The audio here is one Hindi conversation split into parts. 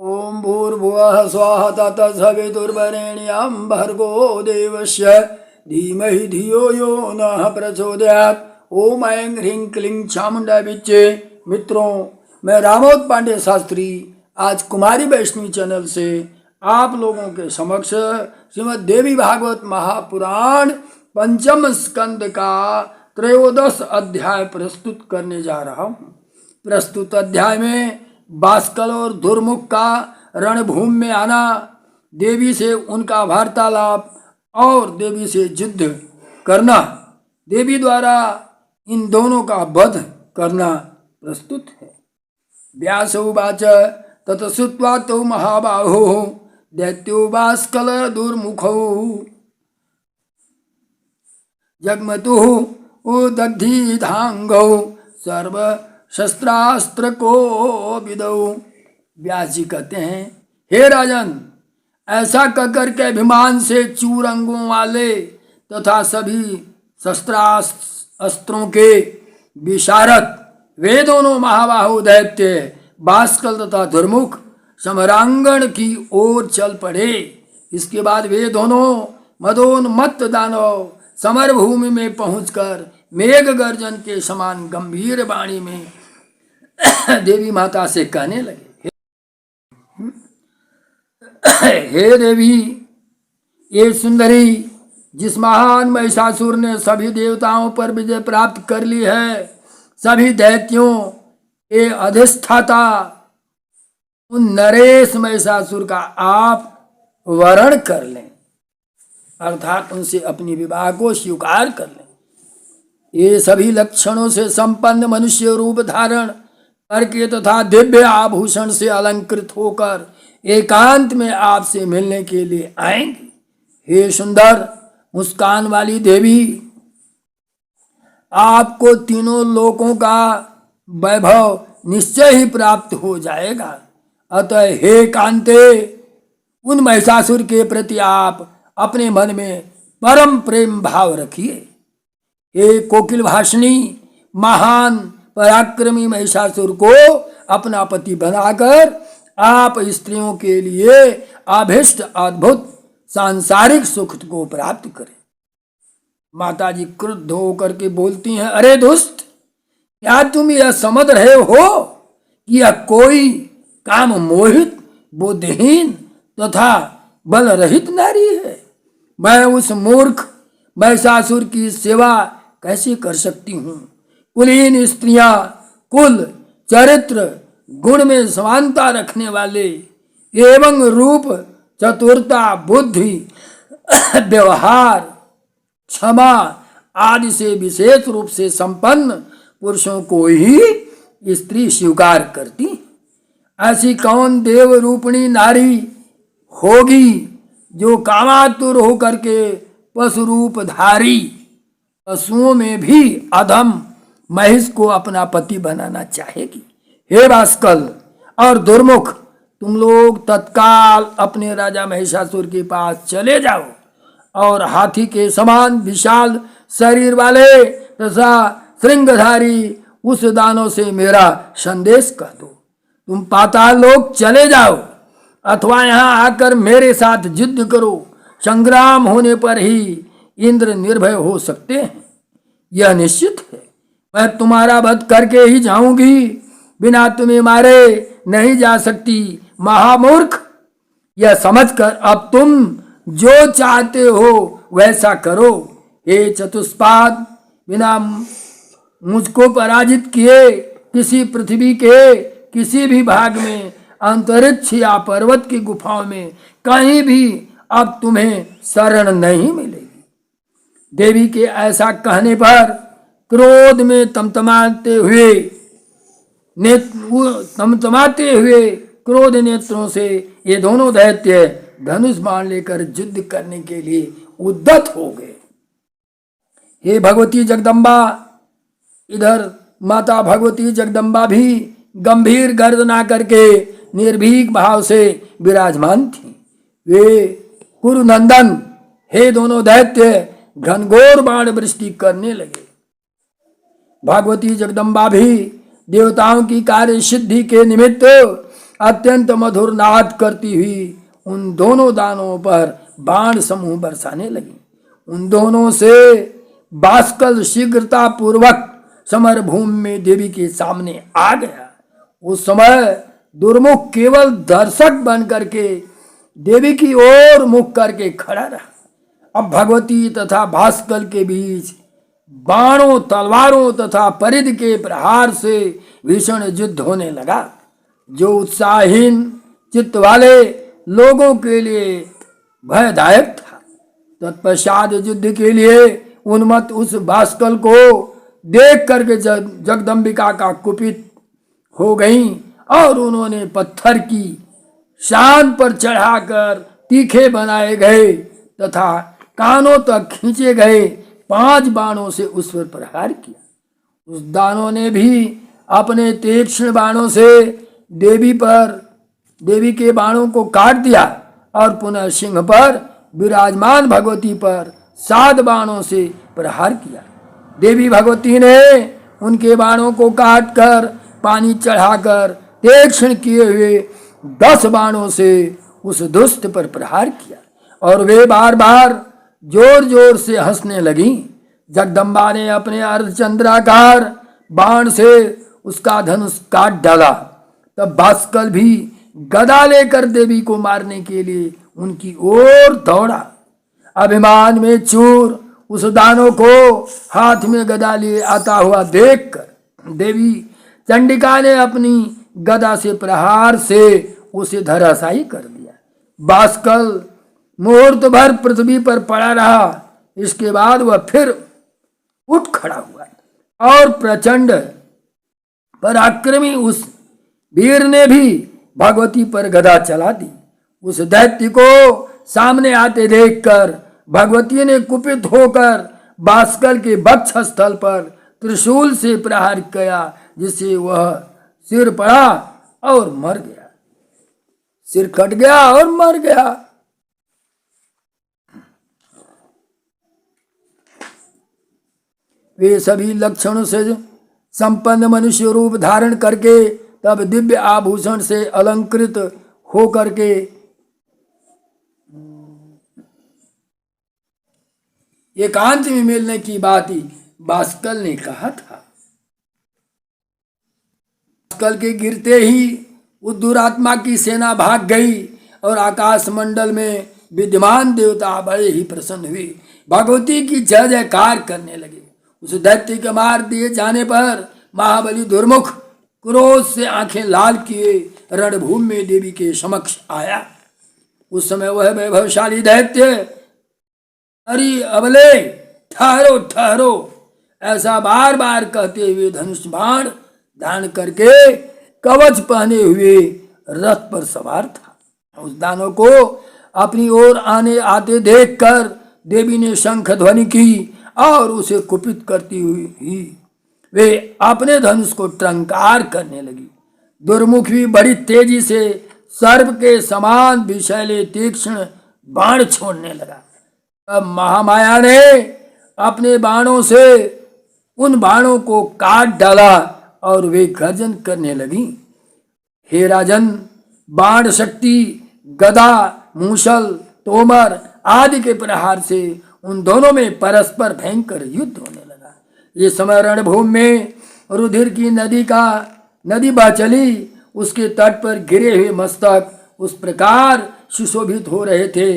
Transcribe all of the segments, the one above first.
ओम भूर्भुवः स्वः तत्सवितुर्वरेण्यं भर्गो देवस्य धीमहि धियो यो नः प्रचोदयात्। ओम ऐं ह्रीं क्लीं चामुंडा बिच्चे। मित्रों, मैं रामोद पांडे शास्त्री आज कुमारी वैष्णवी चैनल से आप लोगों के समक्ष श्रीमद् देवी भागवत महापुराण पंचम स्कंद का त्रयोदश अध्याय प्रस्तुत करने जा रहा हूँ। प्रस्तुत अध्याय में बाष्कल और दुर्मुख का रणभूमि में आना, देवी से उनका वार्तालाप और देवी से युद्ध करना, देवी द्वारा इन दोनों का वध करना प्रस्तुत है। व्यास उवाच तत श्रुत्वा तौ महाबाहो दैत्यो बाष्कल दुर्मुखौ जग्मतुः दग्धीधांगौ सर्व शस्त्रास्त्र को विदौ। व्यास जी कहते हैं, हे राजन, ऐसा कहकर के अभिमान से चूर अंगों वाले तथा सभी शस्त्रास्त्रों के विशारद वे दोनों महाबाहु दैत्य बाष्कल तथा दुर्मुख समरांगण की ओर चल पड़े। इसके बाद वे दोनों मदोन्मत्त दानव समर भूमि में पहुंचकर मेघ गर्जन के समान गंभीर वाणी में देवी माता से कहने लगे, हे देवी, ये सुंदरी, जिस महान महिषासुर ने सभी देवताओं पर विजय प्राप्त कर ली है, सभी दैत्यों के अधिष्ठाता उन नरेश महिषासुर का आप वरण कर लें, अर्थात उनसे अपनी विवाह को स्वीकार कर लें। ये सभी लक्षणों से संपन्न मनुष्य रूप धारण करके तथा दिव्य आभूषण से अलंकृत होकर एकांत में आपसे मिलने के लिए आएंगे। हे सुंदर मुस्कान वाली देवी, आपको तीनों लोकों का वैभव निश्चय ही प्राप्त हो जाएगा। अतः हे कांते, उन महिषासुर के प्रति आप अपने मन में परम प्रेम भाव रखिए। हे कोकिल भाषिणी, महान पराक्रमी महिषासुर को अपना पति बनाकर आप स्त्रियों के लिए अभिष्ट अद्भुत सांसारिक सुख को प्राप्त करें। माता जी क्रुद्ध होकर के बोलती हैं, अरे दुष्ट, क्या तुम यह समझ रहे हो कि यह कोई काम मोहित, बुद्धिहीन तथा बल रहित नारी है? मैं उस मूर्ख महिषासुर की सेवा कैसे कर सकती हूँ? कुलीन स्त्रियां कुल, चरित्र, गुण में समानता रखने वाले एवं रूप, चतुरता, बुद्धि, व्यवहार, क्षमा आदि से विशेष रूप से संपन्न पुरुषों को ही स्त्री स्वीकार करती। ऐसी कौन देव रूपिणी नारी होगी जो कामातुर होकर के पशु रूप धारी पशुओं में भी अधम महिष को अपना पति बनाना चाहेगी? हे बाष्कल और दुर्मुख, तुम लोग तत्काल अपने राजा महिषासुर के पास चले जाओ और हाथी के समान विशाल शरीर वाले तथा श्रृंगधारी उस दानव से मेरा संदेश कह दो। तुम पाताल लोक चले जाओ अथवा यहाँ आकर मेरे साथ युद्ध करो। संग्राम होने पर ही इंद्र निर्भय हो सकते हैं, यह निश्चित है। मैं तुम्हारा वध करके ही जाऊंगी, बिना तुम्हें मारे नहीं जा सकती। महामूर्ख, यह समझकर अब तुम जो चाहते हो वैसा करो। हे चतुष्पाद, बिना मुझको पराजित किए किसी पृथ्वी के किसी भी भाग में, अंतरिक्ष या पर्वत की गुफाओं में कहीं भी अब तुम्हें शरण नहीं मिलेगी। देवी के ऐसा कहने पर क्रोध में तमतमाते हुए क्रोध नेत्रों से ये दोनों दैत्य धनुष बाण लेकर युद्ध करने के लिए उद्यत हो गए। हे भगवती जगदम्बा, इधर माता भगवती जगदम्बा भी गंभीर गर्जना करके निर्भीक भाव से विराजमान थी। वे कुरुनंदन, हे दोनों दैत्य घनघोर बाण वृष्टि करने लगे। भगवती जगदम्बा भी देवताओं की कार्य सिद्धि के निमित्त अत्यंत मधुर नाद करती हुई उन दोनों दानों पर बाण समूह बरसाने लगी। उन दोनों से बाष्कल शीघ्रता पूर्वक समर भूमि में देवी के सामने आ गया। उस समय दुर्मुख केवल दर्शक बन करके देवी की ओर मुख करके खड़ा रहा। अब भगवती तथा भास्कर के बीच बाणों, तलवारों तथा परिध के प्रहार से भीषण युद्ध होने लगा, जो उत्साहहीन चित्त वाले लोगों के लिए भयदायक था। तत्पश्चात युद्ध के लिए उन्मत्त उस भास्कर को देख करके जगदम्बिका का कुपित हो गई और उन्होंने पत्थर की शान पर चढ़ाकर तीखे बनाए गए तथा कानों तक खींचे गए 5 बाणों से उस पर प्रहार किया। उस दानों ने भी अपने तीक्ष्ण बाणों से देवी के बाणों को काट दिया और पुनः सिंह पर विराजमान भगवती पर 7 बाणों से प्रहार किया। देवी भगवती ने उनके बाणों को काटकर पानी चढ़ाकर तीक्ष्ण किए हुए 10 बाणों से उस दुष्ट पर प्रहार किया और वे बार बार जोर जोर से हंसने लगी। जगदम्बा ने अपने अर्धचंद्राकार बाण से उसका धनुष काट डाला। तब भास्कर भी गदा लेकर देवी को मारने के लिए उनकी ओर दौड़ा। अभिमान में चूर उस दानव को हाथ में गदा लिए आता हुआ देखकर देवी चंडिका ने अपनी गदा से प्रहार से उसे धराशायी कर दिया। भास्कर मुहूर्त भर पृथ्वी पर पड़ा रहा। इसके बाद वह फिर उठ खड़ा हुआ और प्रचंड पराक्रमी उस वीर ने भी भगवती पर गदा चला दी। उस दैत्य को सामने आते देखकर भगवती ने कुपित होकर भास्कर के वक्ष स्थल पर त्रिशूल से प्रहार किया, जिससे वह सिर पड़ा और मर गया। सिर कट गया और मर गया। वे सभी लक्षणों से संपन्न मनुष्य रूप धारण करके तब दिव्य आभूषण से अलंकृत हो करके एकांत में मिलने की बात ही भास्कर ने कहा था। भास्कर के गिरते ही उस दुरात्मा की सेना भाग गई और आकाश मंडल में विद्यमान देवता बड़े ही प्रसन्न हुए, भगवती की जय जयकार करने लगे। उस दैत्य के मार दिए जाने पर महाबली दुर्मुख क्रोध से आंखें लाल किए रणभूमि में देवी के समक्ष आया। उस समय वह वैभवशाली दैत्य अरे अबले ठहरो ठहरो ऐसा बार बार कहते हुए धनुष बाण धारण करके कवच पहने हुए रथ पर सवार था। उस दानव को अपनी ओर आते देखकर देवी ने शंख ध्वनि की और उसे कुपित करती हुई वे अपने धनुष को टंकार करने लगी। दुर्मुख भी बड़ी तेजी से सर्प के समान विषैले तीक्ष्ण बाण छोड़ने लगा। तब महामाया ने अपने बाणों से उन बाणों को काट डाला और वे गर्जन करने लगी। हे राजन, बाण शक्ति गदा, मूसल, तोमर आदि के प्रहार से उन दोनों में परस्पर भयंकर युद्ध होने लगा। ये समय रणभूमि में रुधिर की नदी बह चली। उसके तट पर गिरे हुए मस्तक उस प्रकार सुशोभित हो रहे थे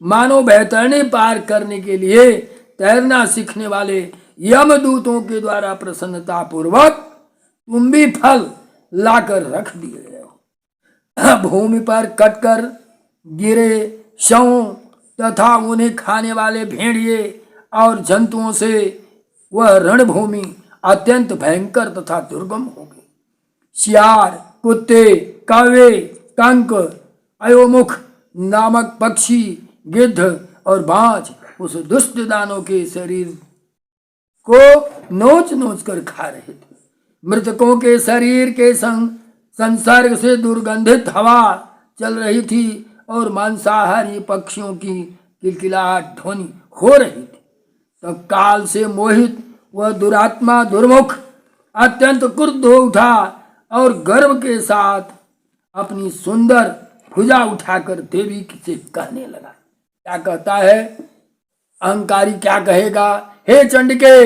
मानो बैतरणी पार करने के लिए तैरना सीखने वाले यमदूतों के द्वारा प्रसन्नता पूर्वक तुम्बी फल लाकर रख दिए गए। भूमि पर कटकर गिरे शवों तथा उन्हें खाने वाले भेड़िए और जंतुओं से वह रणभूमि अत्यंत भयंकर तथा दुर्गम हो गई। सियार, कुत्ते, कौवे, कंक, अयोमुख नामक पक्षी, गिद्ध और बाज उस दुष्ट दानों के शरीर को नोच नोच कर खा रहे थे। मृतकों के शरीर के संसर्ग से दुर्गंधित हवा चल रही थी और मांसाहारी पक्षियों की किलकिलाहट ध्वनि हो रही थी। तब काल से मोहित वह दुरात्मा दुर्मुख अत्यंत क्रुद्ध हो उठा और गर्व के साथ अपनी सुंदर भुजा उठाकर देवी से कहने लगा। क्या कहता है? अहंकारी क्या कहेगा? हे चंडिके,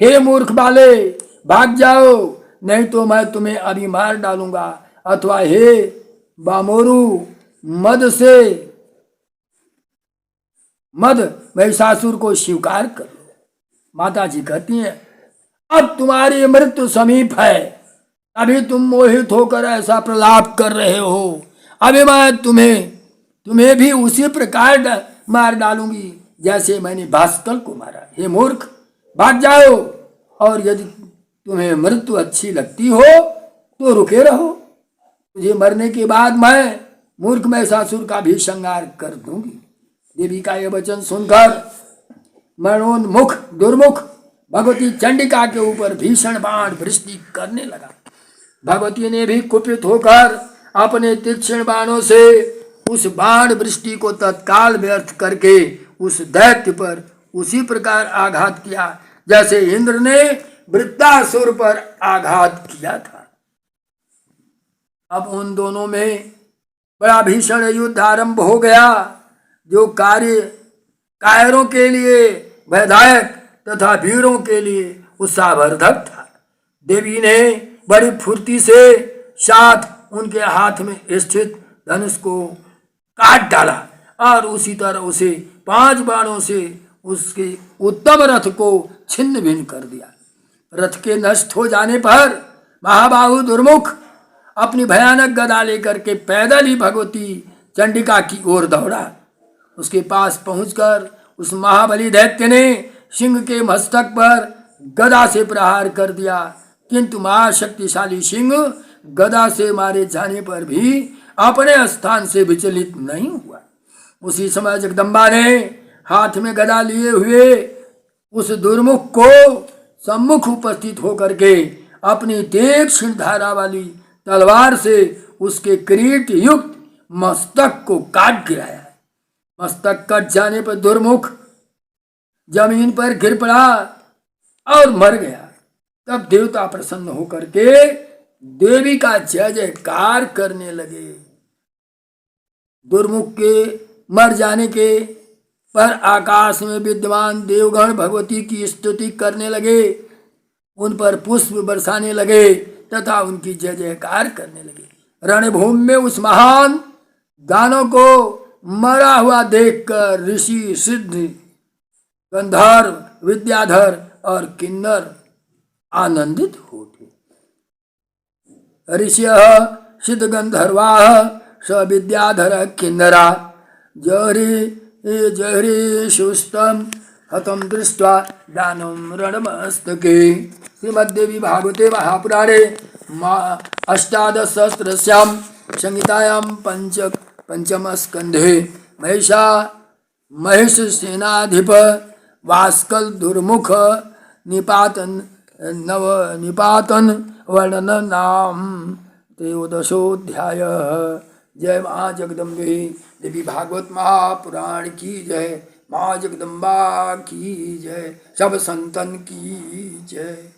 हे मूर्ख बाले, भाग जाओ, नहीं तो मैं तुम्हें अभी मार डालूंगा। अथवा हे बामोरु, मद महिषासुर को स्वीकार कर लो। माता जी कहती हैं, अब तुम्हारी मृत्यु समीप है, अभी तुम मोहित होकर ऐसा प्रलाप कर रहे हो। अभी मैं तुम्हें भी उसी प्रकार मार डालूंगी जैसे मैंने भास्कर को मारा। हे मूर्ख, भाग जाओ, और यदि तुम्हें मृत्यु अच्छी लगती हो तो रुके रहो। तुझे मरने के बाद मैं मूर्ख महिषासुर का भी संहार कर दूंगी। देवी का यह वचन सुनकर मरणोन्मुख दुर्मुख भगवती चंडिका के ऊपर भीषण बाण वृष्टि करने लगा। भगवती ने भी कुपित होकर अपने तीक्ष्ण बाणों से उस बाण वृष्टि को तत्काल व्यर्थ करके उस दैत्य पर उसी प्रकार आघात किया जैसे इंद्र ने वृत्तासुर पर आघात किया था। अब उन दोनों में बड़ा भीषण युद्ध आरंभ हो गया, जो कार्य कायरों के लिए वैधायक तथा वीरों के लिए उत्साहवर्धक था। देवी ने बड़ी फुर्ती से साथ उनके हाथ में स्थित धनुष को काट डाला और उसी तरह उसे 5 बाणों से उसके उत्तम रथ को छिन्न भिन्न कर दिया। रथ के नष्ट हो जाने पर महाबाहु दुर्मुख अपनी भयानक गदा लेकर के पैदल ही भगवती चंडिका की ओर दौड़ा। उसके पास पहुंचकर उस महाबली दैत्य ने सिंह के मस्तक पर गदा से प्रहार कर दिया, किंतु महाशक्तिशाली सिंह गदा से मारे जाने पर भी अपने स्थान से विचलित नहीं हुआ। उसी समय जगदम्बा ने हाथ में गदा लिए हुए उस दुर्मुख को सम्मुख उपस्थित होकर के अपनी तीक्ष्ण धारा वाली तलवार से उसके किरीट युक्त मस्तक को काट गिराया। मस्तक कट जाने पर दुर्मुख जमीन पर गिर पड़ा और मर गया। तब देवता प्रसन्न होकर के देवी का जय जयकार करने लगे। दुर्मुख के मर जाने के पर आकाश में विद्यमान देवगण भगवती की स्तुति करने लगे, उन पर पुष्प बरसाने लगे तथा उनकी जय जयकार करने लगे। रणभूमि में उस महान दानव को मरा हुआ देखकर ऋषि सिद्ध गंधर्व विद्याधर और किन्नर आनंदित होते। ऋषियः सिद्ध गंधर्वाः स विद्याधर किन्नरा जहरी सुस्तम हतम दृष्ट्वा दानम रणमस्तके। श्रीमद्देवी भागवते महापुराणे अष्टादशसहस्रस्यां संहितायां पंचम स्कंधे महिष सेनाधिप वास्कल दुर्मुख निपातन वर्णन नाम 13 जय माँ जगदम्बे। देवी भागवत महापुराण की जय। माँ जगदम्बा की जय। सब संतन की जय।